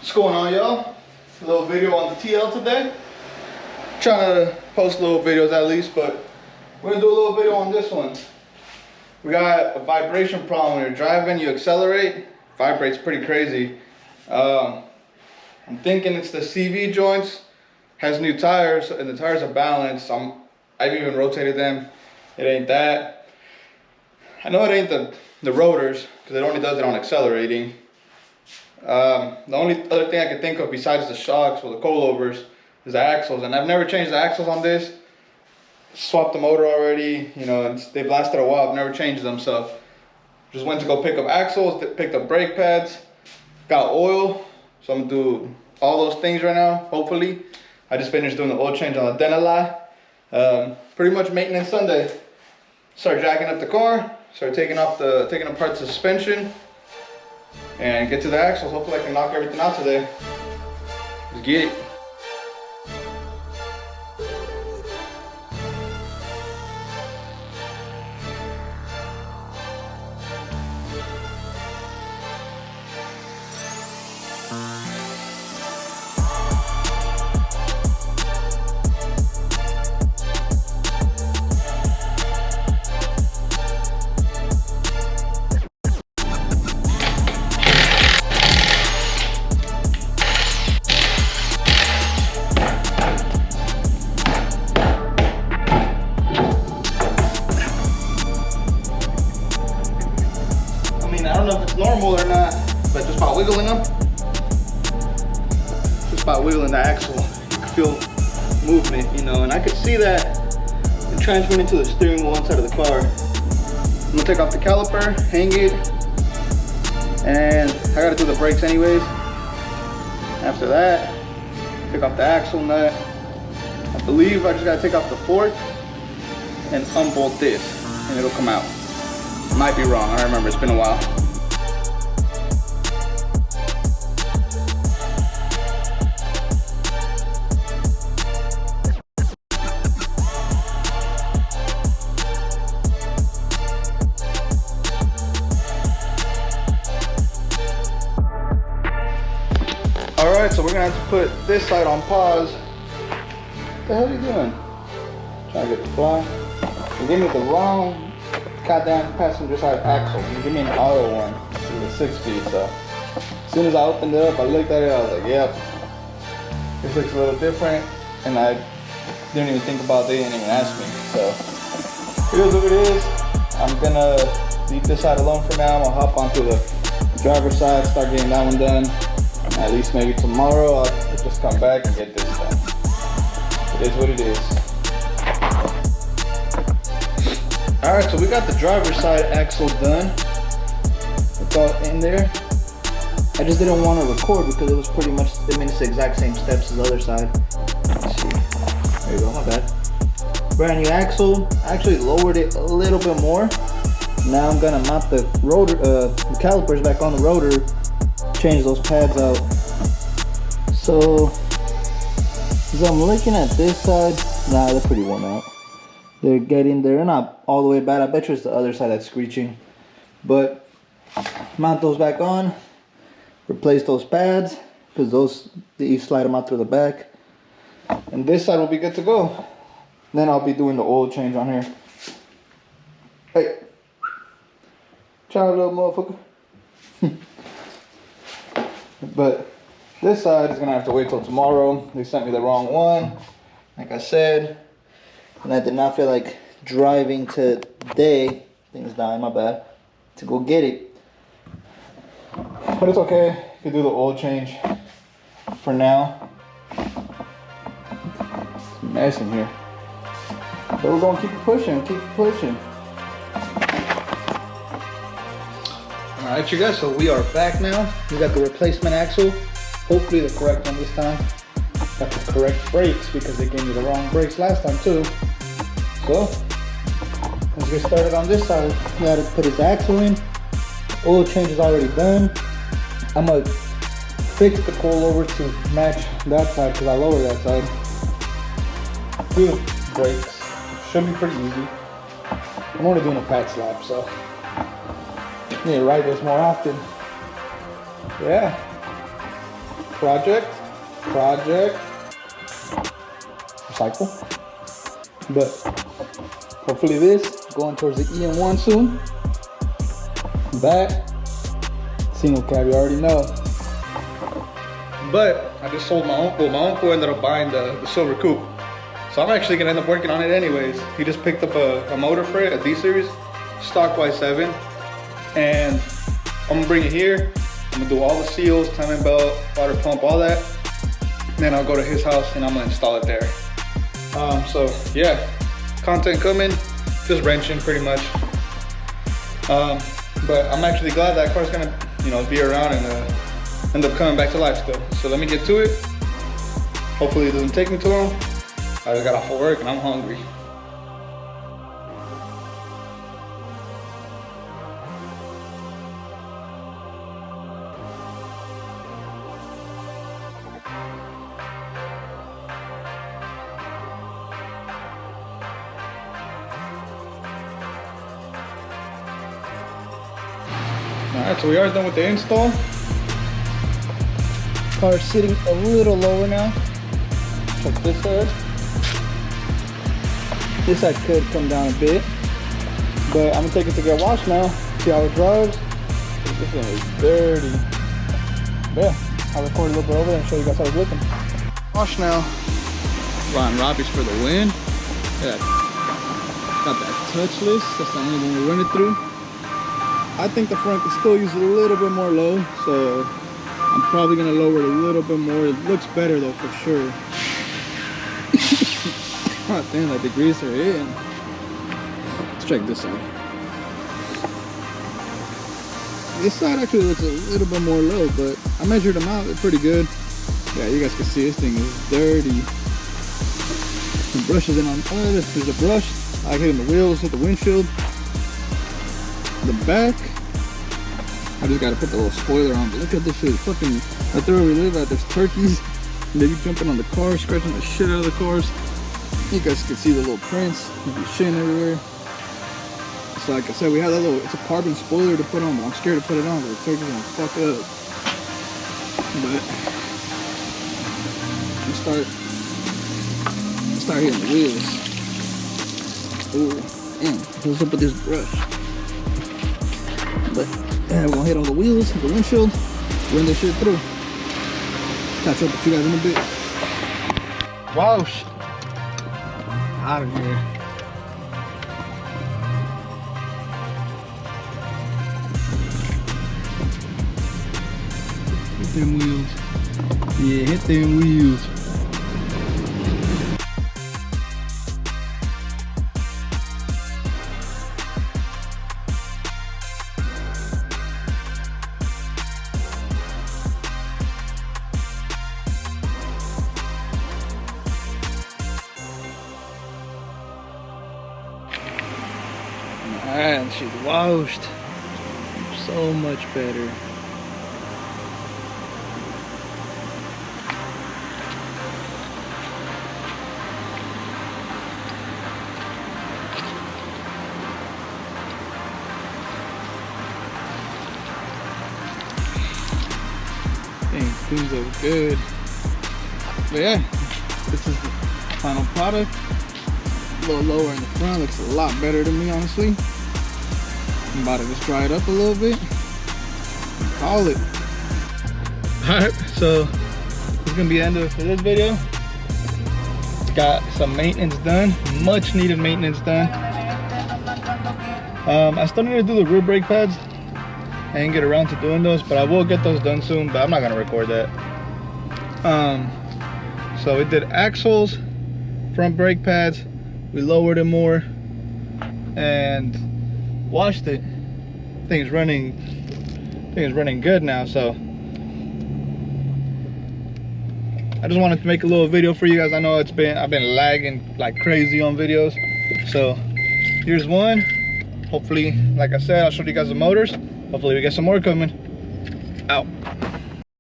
What's going on, y'all? A little video on the TL today. Trying to post little videos at least, but we're gonna do a little video on this one. We got a vibration problem. When you're driving, you accelerate, vibrates pretty crazy. I'm thinking it's the CV joints. Has new tires, and the tires are balanced. I've even rotated them. It ain't that. I know it ain't the rotors, because it only does it on accelerating. The only other thing I can think of besides the shocks or the coilovers is the axles, and I've never changed the axles on this. Swapped the motor already, you know, and they've lasted a while. I've never changed them, so just went to go pick up axles, picked up brake pads, got oil, so I'm gonna do all those things right now, hopefully. I just finished doing the oil change on the Denali. Pretty much maintenance Sunday. Start jacking up the car, start taking apart the suspension, and get to the axles. Hopefully I can knock everything out today. Let's get it. I don't know if it's normal or not, but just by wiggling them, just by wiggling the axle, you can feel movement, you know, and I could see that it transferring into the steering wheel inside of the car. I'm gonna take off the caliper, hang it, and I gotta do the brakes anyways. After that, take off the axle nut. I believe I just gotta take off the fork and unbolt this, and it'll come out. Might be wrong, I don't remember, it's been a while. Alright, so we're gonna have to put this side on pause. What the hell are you doing? Trying to get the fly. You gave me the wrong goddamn passenger side axle. You give me an auto one. It's a 6-speed, so as soon as I opened it up, I looked at it, I was like, yep, this looks a little different, and I didn't even think about it, they didn't even ask me, so it is what it is. I'm gonna leave this side alone for now. I'm gonna hop onto the driver's side, start getting that one done. At least maybe tomorrow I'll just come back and get this done. It is what it is. Alright, so we got the driver's side axle done. It's all in there. I just didn't want to record because it was pretty much, I mean, it's the exact same steps as the other side. Let's see. There you go, my bad. Brand new axle. I actually lowered it a little bit more. Now I'm gonna mount the rotor, the calipers back on the rotor, change those pads out. So, as I'm looking at this side, nah, they're pretty worn out. They're not all the way bad. I bet you it's the other side that's screeching. But mount those back on, replace those pads, because you slide them out through the back, and this side will be good to go. Then I'll be doing the oil change on here. Hey, try a little motherfucker. But this side is gonna have to wait till tomorrow. They sent me the wrong one, like I said. And I did not feel like driving today, things dying, my bad, to go get it. But it's okay, you can do the oil change for now. It's a mess in here. But we're gonna keep it pushing, Alright you guys, so we are back now. We got the replacement axle, hopefully the correct one this time. Got the correct brakes because they gave me the wrong brakes last time too. So, let's get started on this side. We gotta put his axle in. Oil change is already done. I'm gonna fix the coilover to match that side because I lowered that side. Do the brakes. Should be pretty easy. I'm only doing a patch slap, so I need to ride this more often. Yeah. project, recycle. But hopefully this, going towards the EM1 soon. That, single cab, you already know. But I just sold my uncle. My uncle ended up buying the silver coupe. So I'm actually gonna end up working on it anyways. He just picked up a motor for it, a D-Series, stock Y7. And I'm gonna bring it here. I'm gonna do all the seals, timing belt, water pump, all that. And then I'll go to his house and I'm gonna install it there. So yeah, content coming, just wrenching pretty much. But I'm actually glad that car's gonna, you know, be around and end up coming back to life still. So let me get to it. Hopefully it doesn't take me too long. I just got off of work and I'm hungry. Alright, so we are done with the install. Car's sitting a little lower now. Check this side. This side could come down a bit. But I'm gonna take it to get washed now. See how it drives. This thing is dirty. But yeah, I'll record a little bit over there and show you guys how it's looking. Wash now. Ron Robbie's for the win. Yeah. Got that touchless. That's the only one we run it through. I think the front can still use a little bit more low, so I'm probably gonna lower it a little bit more. It looks better though, for sure. God damn, that degreaser in. Let's check this out. This side actually looks a little bit more low, but I measured them out, they're pretty good. Yeah, you guys can see this thing is dirty. Some brushes in on, there's a brush. I hit in the wheels, hit the windshield. The back, I just gotta put the little spoiler on, but look at this shit. Fucking right there where we live at, there's turkeys and they be jumping on the car, scratching the shit out of the cars. You guys can see the little prints, there's be shit everywhere. So like I said, we have that little, it's a carbon spoiler to put on, but I'm scared to put it on because the turkey's gonna fuck up. But start hitting the wheels. Ooh, damn, what's up with this brush? But yeah, we're gonna hit all the wheels, the windshield, run this shit through. Catch up with you guys in a bit. Wow, shit. Out of here. Hit them wheels. Yeah, hit them wheels. And she's washed. So much better. Dang, cleans up good. But yeah, this is the final product. A little lower in the front, looks a lot better to me, honestly. I'm about to just dry it up a little bit and call it. Alright, so this is gonna be the end of it for this video. Got some maintenance done, much needed maintenance done. I still need to do the rear brake pads. I didn't get around to doing those, but I will get those done soon, but I'm not gonna record that. So we did axles, front brake pads, we lowered it more and washed it. Thing's running good now. So I just wanted to make a little video for you guys. I know I've been lagging like crazy on videos, so here's one. Hopefully, like I said, I'll show you guys the motors. Hopefully we get some more coming. Out.